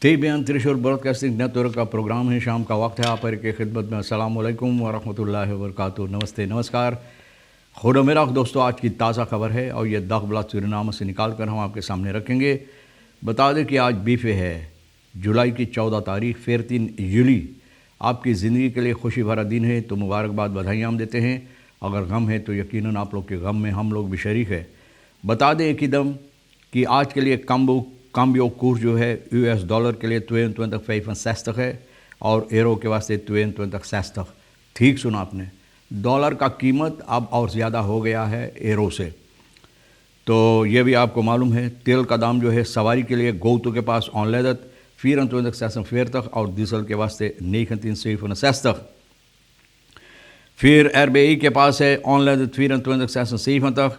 TBN त्रिशूल broadcasting network का programme है। शाम का वक्त है। आप की खिदमत में अस्सलाम वालेकुम व रहमतुल्लाहि व बरकातुहू। नमस्ते, नमस्कार, खुदा मेरा दोस्तों। आज की ताज़ा खबर है और ये दगबला सूरीनाम से निकाल कर हम आपके सामने रखेंगे। बता दें कि आज बीफे है, जुलाई की 14 तारीख, 14 जुलाई। आपकी ज़िंदगी के लिए खुशी भरा दिन है, तो मुबारकबाद, बधाइयाँ हम देते हैं। अगर गम है तो यकीनन आप लोग के गम में हम लोग भी शरीक है। बता दें एकदम कि आज के लिए काम्बियो कोर्स जो है US डॉलर के लिए 22,65 है और एरो के वास्ते 22,60। ठीक सुना आपने, डॉलर का कीमत अब और ज़्यादा हो गया है एरो से। तो ये भी आपको मालूम है। तेल का दाम जो है सवारी के लिए गोतो के पास ऑनलेदत 24,46 और डीजल के वास्ते 19,67। फिर RBI के पास है ऑनलेदत 24,67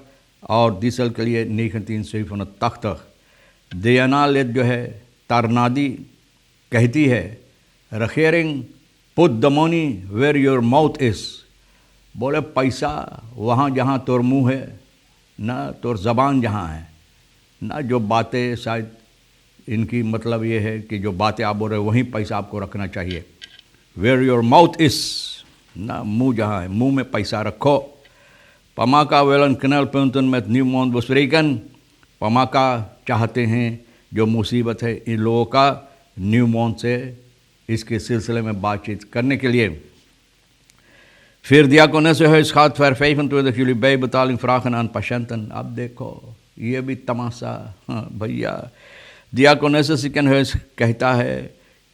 और डीजल के लिए 19,87। दयानालेद जो है तारनादी कहती है, रखेरिंग put the money where your mouth is. बोले पैसा वहाँ जहाँ तोर मुँह है ना, तोर ज़बान जहाँ है ना। जो बातें शायद इनकी मतलब ये है कि जो बातें आप बोल रहे हो वहीं पैसा आपको रखना चाहिए। वेयर योर माउथ इस ना, मुँह जहाँ है मुँह में पैसा रखो। पमाका वेलन कनल पेंटन में न्यू मॉन बसरीकन। पमाका चाहते हैं जो मुसीबत है इन लोगों का न्यू मॉन से इसके सिलसिले में बातचीत करने के लिए। फिर दियाकोनेस है इस खात फैर फैफन तो देखिए बे बतालिंग फ्राखन अन पशंतन। अब देखो ये भी तमाशा। हाँ भैया, दियाकोनेस सिकन है कहता है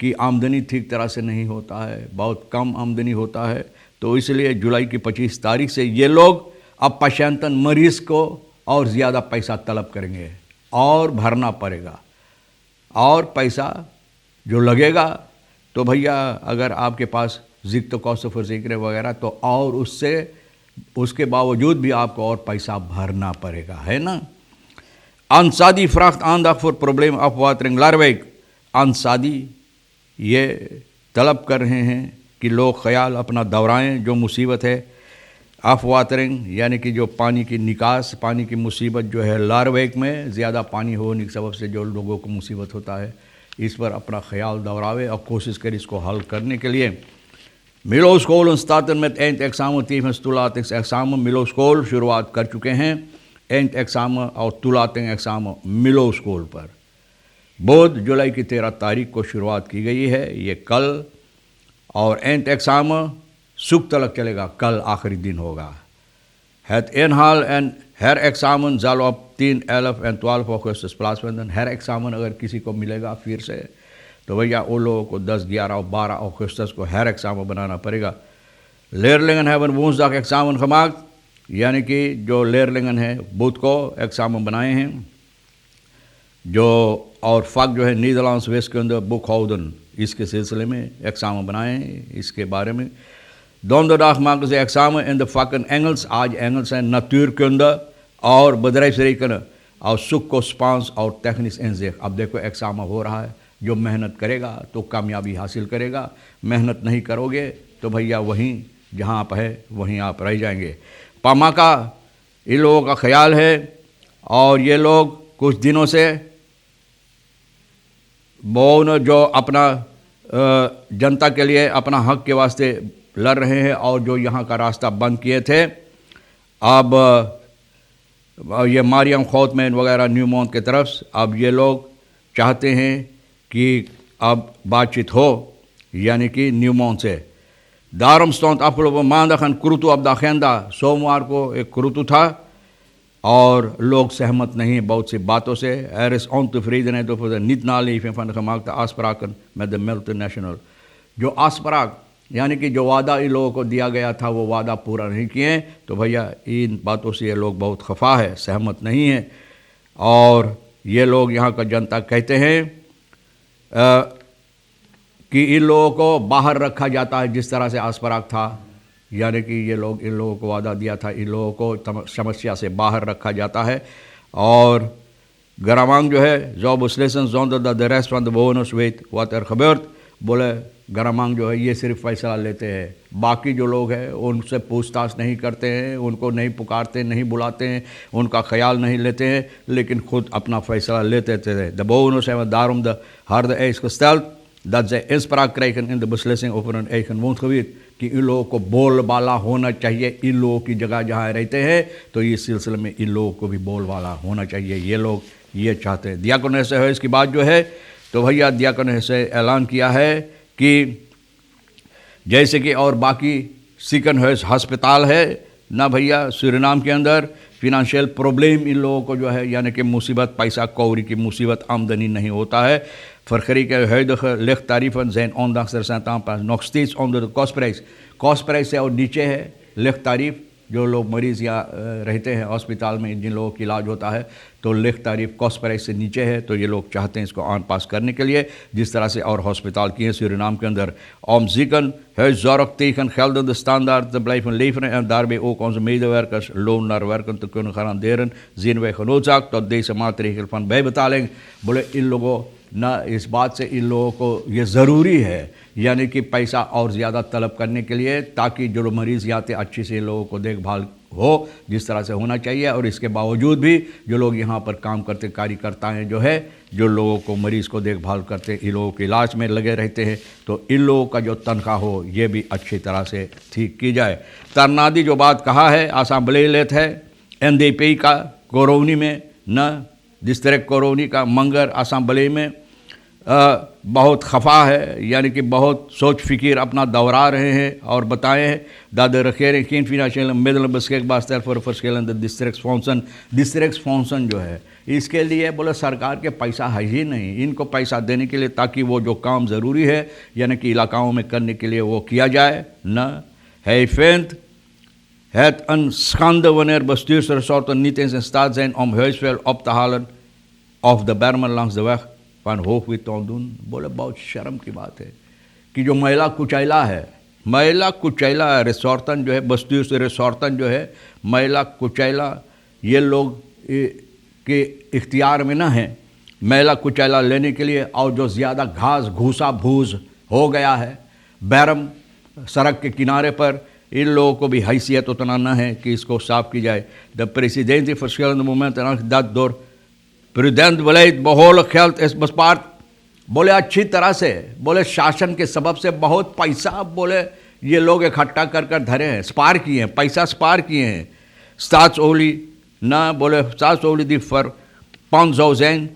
कि आमदनी ठीक तरह से नहीं होता है, बहुत कम आमदनी होता है। तो इसलिए जुलाई की 25 तारीख से ये लोग अब पशंतन मरीज को और ज़्यादा पैसा तलब करेंगे और भरना पड़ेगा। और पैसा जो लगेगा तो भैया अगर आपके पास ज़िक्र कॉस्ट ऑफ ज़िक्र वगैरह तो और उसके बावजूद भी आपको और पैसा भरना पड़ेगा, है ना। अनसादी फ्राख्त आंदा फॉर प्रॉब्लम ऑफ वाटरिंग लार्वेक। अनसादी ये तलब कर रहे हैं कि लोग ख्याल अपना दोहराएं जो मुसीबत है ऑफ वाटरिंग, यानी कि जो पानी की निकास, पानी की मुसीबत जो है लार्वेक में ज़्यादा पानी होने के सबब से जो लोगों को मुसीबत होता है, इस पर अपना ख्याल दोहरावे और कोशिश करे इसको हल करने के लिए। मिलो स्कूल स्टार्टन में एंड एग्जाम तुलातिंग एग्जाम मिलो स्कूल शुरुआत कर चुके हैं। एंड एग्जाम और तुलातिंग एग्जाम मिलो स्कूल पर बुध जुलाई की 13 तारीख को शुरुआत की गई है, ये कल। और एंड एग्जाम सुख तलक चलेगा, कल आखिरी दिन होगा। Het inhaal en herexamen zal op 10, 11 en 12 augustus plaatsvinden। हर एक्सामन अगर किसी को मिलेगा फिर से तो भैया वो लोगों को 10, 11 और 12 अगस्त को हर एक्सामन बनाना पड़ेगा। लेरलिंगन हैवन वूंसदाग एक्सामन खमाक, यानी कि जो लेरलिंगन है बुध को एक्सामन बनाए हैं जो। और फ़क जो है नीदरलैंड्स वेस्ट के अंदर बुकहाउडन, इसके सिलसिले में एक्सामन बनाए हैं। इसके बारे में Donderdag maken ze examen in de vakken Engels, आज Engels en natuurkunde और bedrijfsrekenen और सुख को स्पांस और टेक्निक्स इंजेक। अब देखो एग्ज़ाम हो रहा है, जो मेहनत करेगा तो कामयाबी हासिल करेगा, मेहनत नहीं करोगे तो भैया वहीं जहाँ आप है वहीं आप रह जाएंगे। पामा का इन लोगों का ख्याल है और ये लोग कुछ दिनों से वो जो अपना जनता के लिए अपना हक के वास्ते लड़ रहे हैं और जो यहाँ का रास्ता बंद किए थे, अब ये मारियम खौतमैन वगैरह न्यूमॉन की तरफ अब ये लोग चाहते हैं कि अब बातचीत हो, यानी कि न्यूमॉन से। दारम स्टोंट आपको मानदखन क्रुतु अब दाखेंदा, सोमवार को एक क्रुतु था और लोग सहमत नहीं बहुत सी बातों से। एरिस ऑन तो फ्रीदन है तो नितनाली फन खमागता आसपराकन में द मिल्टन नेशनल। जो आसपराग यानी कि जो वादा इन लोगों को दिया गया था वो वादा पूरा नहीं किए, तो भैया इन बातों से ये लोग बहुत खफा है, सहमत नहीं है। और ये लोग यहाँ का जनता कहते हैं कि इन लोगों को बाहर रखा जाता है जिस तरह से आसपराग था, यानी कि ये लोग इन लोगों को वादा दिया था, इन लोगों को समस्या से बाहर रखा जाता है। और गरामांग जो है जो बुस्लेसन जोन द रेस्ट फ्रॉम द बोनस वेट वाटर खबर्त बोले गरामांग जो है ये सिर्फ फैसला लेते हैं, बाकी जो लोग हैं उनसे पूछताछ नहीं करते हैं, उनको नहीं पुकारते, नहीं बुलाते हैं, उनका ख्याल नहीं लेते हैं, लेकिन खुद अपना फैसला लेते थे. De bewoners hebben daarom de harde eis gesteld dat zij inspraak krijgen in de beslissing over hun eigen woongebied. कि इन लोगों को बोलबाला होना चाहिए इन लोगों की जगह जहाँ रहते हैं, तो इस सिलसिले में इन लोगों को भी बोलबाला होना चाहिए. ये लोग ये चाहते हैं. दियाकोन से है इसकी बात जो है, तो भैया दियाकोन से ऐलान किया है कि जैसे कि और बाकी सिकन हेस हस्पताल है ना भैया, सूरीनाम के अंदर फिनंशियल प्रॉब्लम इन लोगों को जो है, यानी कि मुसीबत, पैसा कौड़ी की मुसीबत, आमदनी नहीं होता है. Vergeleken huidige lichttarieven zijn ondanks er zijn aanpassingen nog steeds onder de kostprijs. Kostprijs से और नीचे है लिख तारीफ. जो लोग मरीज़ या रहते हैं अस्पताल में, जिन लोगों की इलाज होता है, तो लिख तारीफ कॉस्ट प्राइस से नीचे है. तो ये लोग चाहते हैं इसको ऑन पास करने के लिए, जिस तरह से और हॉस्पिटल किए सूरीनाम के अंदर. Om ziekenhuiszorg tegen geldende standaard te blijven leveren en daarbij ook onze medewerkers loon naar werken te kunnen garanderen, zien wij genoodzaakt tot deze maatregel van bijbetaling. बोले इन लोगों ना इस बात से इन लोगों को ये ज़रूरी है, यानी कि पैसा और ज़्यादा तलब करने के लिए, ताकि जो मरीज़ आते अच्छी से इन लोगों को देखभाल हो जिस तरह से होना चाहिए. और इसके बावजूद भी जो लोग यहाँ पर काम करते कार्यकर्ता हैं जो है, जो लोगों को मरीज़ को देखभाल करते, इन लोगों के इलाज में लगे रहते हैं, तो इन लोगों का जो तनख्वाह हो ये भी अच्छी तरह से ठीक की जाए. तरनादी जो बात कहा है असेंबली लेत है NDP का कोरोनी में न डिस्ट्रिक्ट कोरोनी का मंगर असेंबली में बहुत खफा है, यानी कि बहुत सोच फिकिर अपना दोहरा रहे हैं और बताए हैं. dat de regering geen financiële middelen beschikbaar stelt voor verschillende districtsfondsen. districtsfondsen जो है इसके लिए बोले सरकार के पैसा है ही नहीं, इनको पैसा देने के लिए, ताकि वो जो काम ज़रूरी है यानी कि इलाकाओं में करने के लिए वो किया जाए. न hij vindt het een schande wanneer bestuursresorten niet eens in staat zijn om huisvuil op te halen of de bermen langs de weg van Hoogwiet te ontdoen. बोले बहुत शर्म की बात है कि जो महिला कुचैला है, महिला कुचैला रिसोर्टन जो है, बस्तियों से रिसोर्टन जो है, महिला कुचैला ये लोग के इख्तियार में ना है महिला कुचैला लेने के लिए. और जो ज़्यादा घास घूसा भूस हो गया है बैरम सड़क के किनारे पर, इन लोगों को भी हैसियत उतना न है कि इसको साफ की जाए. De president heeft verschillende momenten aangegeven door prudent beleid behoorlijk geld is bespaard. बोले अच्छी तरह से, बोले शासन के सबब से बहुत पैसा बोले ये लोग इकट्ठा कर कर धरे हैं, स्पार किए हैं, पैसा स्पार किए हैं. Staatsolie ना बोले staatsolie die verpand zou zijn,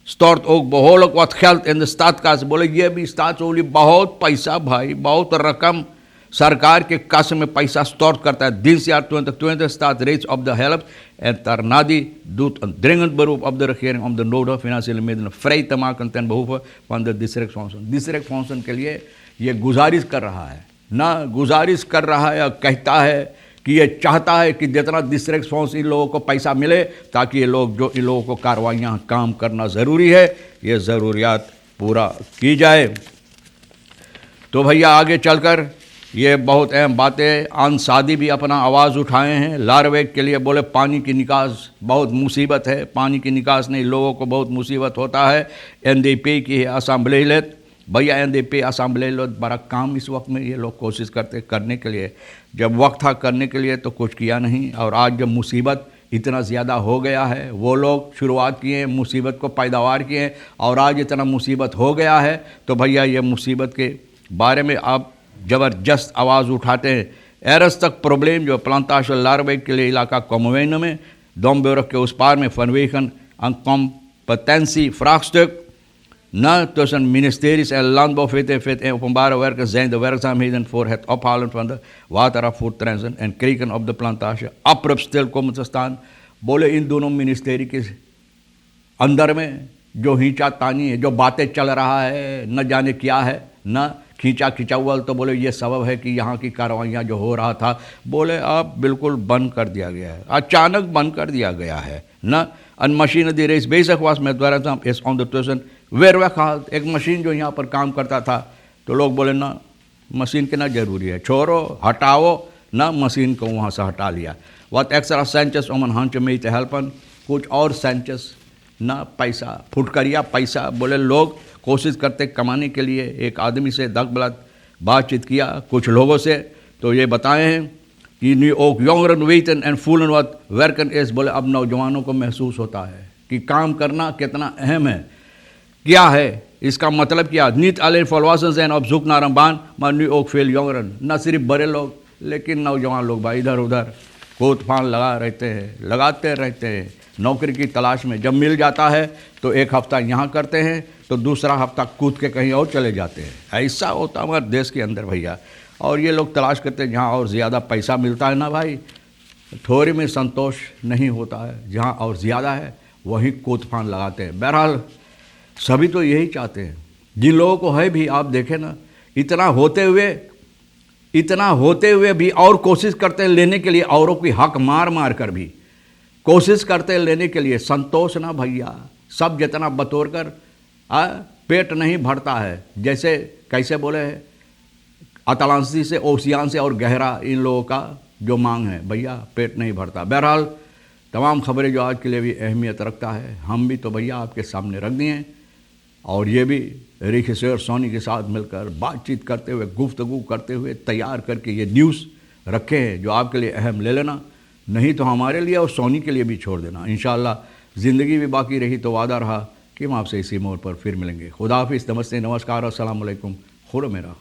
stort ook behoorlijk wat geld in de staatskas. बोले ये भी staatsolie बहुत पैसा भाई, बहुत रकम सरकार के kas में पैसा stort करता है. Dit jaar 2020 staat reeds op de helft en Tarnadi doet een dringend beroep op de regering om de nodige financiële middelen vrij te maken ten behoeve van de districtfondsen. districtfondsen के लिए ये गुजारिश कर रहा है, ना गुजारिश कर रहा है, कहता है कि ये चाहता है कि जितना डिस्ट्रिक्ट फंड्स इन लोगों को पैसा मिले, ताकि ये लोग जो इन लोगों को कार्रवाइयाँ काम करना ज़रूरी है, ये ज़रूरियात पूरा की जाए. तो भैया आगे चलकर ये बहुत अहम बातें. अंसादी भी अपना आवाज़ उठाए हैं लारवेग के लिए. बोले पानी की निकास बहुत मुसीबत है, पानी की निकास नहीं, लोगों को बहुत मुसीबत होता है. NDP की असेंबली लेत भैया, NDP असेंबली लेत बड़ा काम इस वक्त में ये लोग कोशिश करते करने के लिए. जब वक्त था करने के लिए तो कुछ किया नहीं, और आज जब मुसीबत इतना ज़्यादा हो गया है, वो लोग शुरुआत किए, मुसीबत को पैदावार किए, और आज इतना मुसीबत हो गया है, तो भैया ये मुसीबत के बारे में आप ज़बरदस्त आवाज़ उठाते हैं. एरस तक प्रॉब्लम जो प्लांटाशन लारवेग के लिए इलाका Kommerwijnen में Domburg के उस पार में vanwege een competentievraagstuk na tussen ministeries en landbouw, VTV en openbare werken zijn de werkzaamheden voor het ophalen van de waterafvoertrenzen en krieken op de plantage abrupt stil komen te staan. बोले इन दोनों ministry के अंदर में जो हिंचा तानी है, जो बातें चल रहा है, न जाने क्या है, न खींचा खिंचावल, तो बोले ये सबब है कि यहाँ की कार्रवाइयाँ जो हो रहा था, बोले अब बिल्कुल बंद कर दिया गया है, अचानक बंद कर दिया गया है. न een machine die reeds bezig was met werkzaam is ondertussen weer weggehaald. एक मशीन जो यहाँ पर काम करता था, तो लोग बोले ना मशीन की ना ज़रूरी है, छोड़ो हटाओ ना, मशीन को वहाँ से हटा लिया. Wat extra centjes om een handje mee te helpen, कुछ और सेंचस ना पैसा फुटकरिया पैसा, बोले लोग कोशिश करते कमाने के लिए। एक आदमी से दग बातचीत किया कुछ लोगों से, तो ये बताए हैं कि न्यू ओक यंगरन वेटन एंड फूलन वत वर्कन एस, बोले अब नौजवानों को महसूस होता है कि काम करना कितना अहम है। क्या है इसका मतलब? क्या नीत अलेन फॉलवासन एंड अब झुक नारम्बान मा न्यू ओक फेल यंगरन, न सिर्फ बड़े लोग लेकिन नौजवान लोग भाई इधर उधर कूद फान लगाते रहते हैं नौकरी की तलाश में। जब मिल जाता है तो एक हफ्ता यहाँ करते हैं तो दूसरा हफ्ता कूद के कहीं और चले जाते हैं। ऐसा होता है हमारे देश के अंदर भैया। और ये लोग तलाश करते हैं जहाँ और ज़्यादा पैसा मिलता है ना भाई, थोड़े में संतोष नहीं होता है, जहाँ और ज़्यादा है वहीं कूद फान लगाते हैं। बहरहाल सभी तो यही चाहते हैं, जिन लोगों को है भी आप देखें ना, इतना होते हुए भी और कोशिश करते हैं लेने के लिए, औरों की हक मार कर भी कोशिश करते हैं लेने के लिए। संतोष ना भैया, सब जितना बतौर कर पेट नहीं भरता है। जैसे कैसे बोले हैं, अतलांसी से ओशियान से और गहरा इन लोगों का जो मांग है भैया, पेट नहीं भरता। बहरहाल तमाम खबरें जो आज के लिए भी अहमियत रखता है, हम भी तो भैया आपके सामने रख दिए हैं। और ये भी ऋषिशेर सोनी के साथ मिलकर बातचीत करते हुए, गुफ्तगू करते हुए तैयार करके ये न्यूज़ रखे हैं जो आपके लिए अहम ले लेना, नहीं तो हमारे लिए और सोनी के लिए भी छोड़ देना। इंशाअल्लाह ज़िंदगी भी बाकी रही तो वादा रहा कि हम आपसे इसी मोड़ पर फिर मिलेंगे। खुदा हाफिज़, नमस्ते, नमस्कार, अस्सलाम वालेकुम, खुदा मेरा।